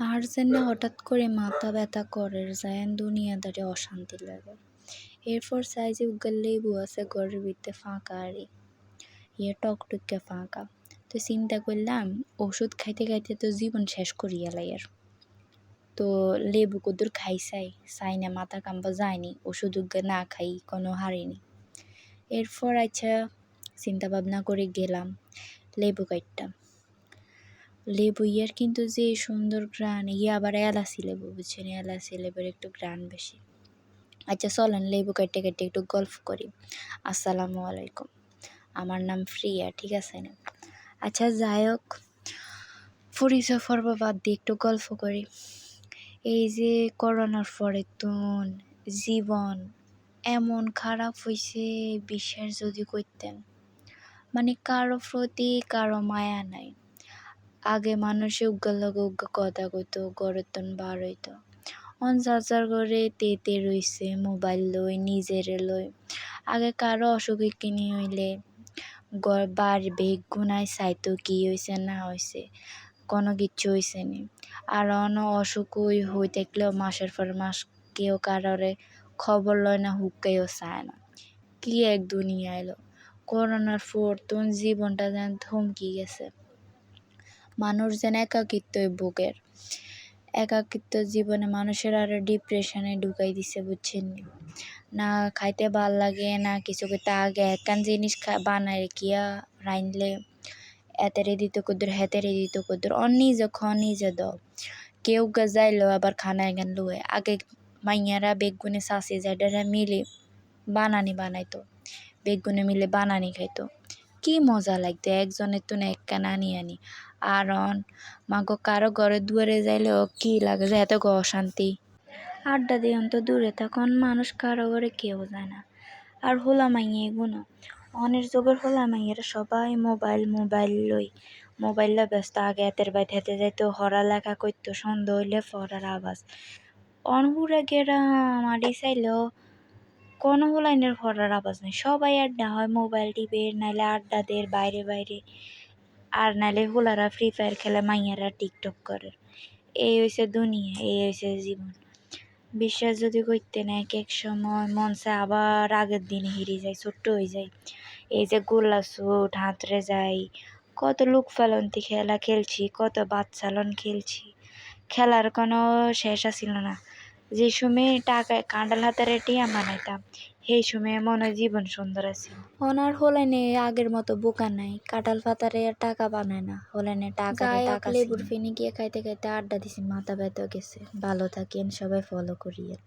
আর যেন হঠাৎ করে মাথা ব্যথা করে যায় দুনিয়াদারি অশান্তি লাগে। এরপর চাই যে উগাল লেবু আছে ঘরের ভিতরে ফাঁকা আরে টকটকে ফাঁকা। তো চিন্তা করলাম ওষুধ খাইতে খাইতে তো জীবন শেষ করিয়া লাই আর। তো লেবু কদ্দুর চাই না মাথা কাম্বা যায়নি, ওষুধ উগ্গে না খাই কোনো হারিনি। এরপর আচ্ছা চিন্তা ভাবনা করে গেলাম লেবু কাটতাম। লেবু ইয়ার কিন্তু যে সুন্দর গ্রান, আবার এলাচি লেবু বুঝছেন, এলাচি লেবুর একটু গ্রান বেশি। আচ্ছা চলেন লেবু কাটতে কাটতে একটু গল্প করি। আসসালামু আলাইকুম, আমার নাম প্রিয়া, ঠিক আছে না? আচ্ছা যাই হোক, পরিচয় পর্ব বাদ দিয়ে একটু গল্প করি। এই যে করোনার পরে তো জীবন এমন খারাপ হয়েছে, বিশ্বাস যদি করতেন, মানে কারো প্রতি কারো মায়া নাই। আগে মানুষে উগ্গার লগে উগ্গা কথা কইতো, ঘরের তন বার হইতো। যার ঘরে তে রইছে মোবাইল লই, নিজেরে লই। আগে কারো অসুখ কিনি হইলে বার বেগ গুনায় চাইতো কি হয়েছে না হয়েছে, কোনো কিচ্ছু হয়েছে নি। আর অসুখ হই থাকলেও মাসের পর মাস কেউ কারোরে খবর লয় না, হুক্কাইও চায় না। কি এক দুনিয়া এলো। করোনার পর তোর জীবনটা যেন থমকি গেছে। মানুষ যেন একাকিত্বই বুকের। একাকিত্ব জীবনে মানুষের আর ডিপ্রেশনে ঢুকাই দিছে বুঝছেন। না খাইতে ভাল লাগে না কিছু করতে। আগে একখান জিনিস বানায় কিয়া রাইনলে এতেরে দিত কদ্দুর হেতেরে দিত কদ্দুর নিজে নিজে দাও। কেউ যাইলো আবার খানায় গান লুয়ে। আগে মাইয়ারা বেগুনে চাষি যাইডারা মিলে বানানি বানাইতো, বেগুনে মিলে বানানি খাইতো। কি মজা লাগতো, একজনের তো না একখান আনি। আর মাগো কারো ঘরে দুয়ারে যাইলেও কি লাগে যে এত অশান্তি। আড্ডা দিয়ে তো দূরে তখন মানুষ কারো ঘরে কেউ যায় না। আর হোলা মাইয়ে এগুলো অনের যুগের হোলা মাইয়েরা সবাই মোবাইল লই ব্যস্ত। আগে এতের বাইত হেতে যাইতো, হরা লেখা করতো, সন্ধ্যা হইলে পড়ার আওয়াজ। অনহুরা গেরাম আড়ি চাইলেও কোনো হুলাইনের পড়ার আওয়াজ নেই। সবাই আড্ডা হয়, মোবাইল টিপে, নাইলে আড্ডা দের বাইরে। আর নাইলে হুলারা ফ্রি ফায়ার খেলে, মাইয়ারা টিকটক করে। এই হয়েছে দুনিয়া, এই হয়েছে জীবন। বিশ্বাস যদি করতে না এক সময় মন চায় আবার আগের দিনে হিরে যায়, ছোট্ট হয়ে যায়। এই যে গোল্লা ছুট হাতরে যাই, কত লোক ফেলন্তি খেলা খেলছি, কত বাচ্চালন খেলছি। খেলার কোনো শেষ আছিল না। যে সময় টাকা কাঁডাল হাতারে টিয়া বানাইতাম, সেই সময় মনে হয় জীবন সুন্দর আছে। ওনার হলেনে আগের মতো বোকা নাই, কাঁঠাল পাতারে টাকা বানায় না, হলেনে টাকা লেবুর ফিনি গিয়ে খাইতে খাইতে আড্ডা দিছি, মাথা ব্যথা গেছে। ভালো থাকেন সবাই, ফলো করিয়েন।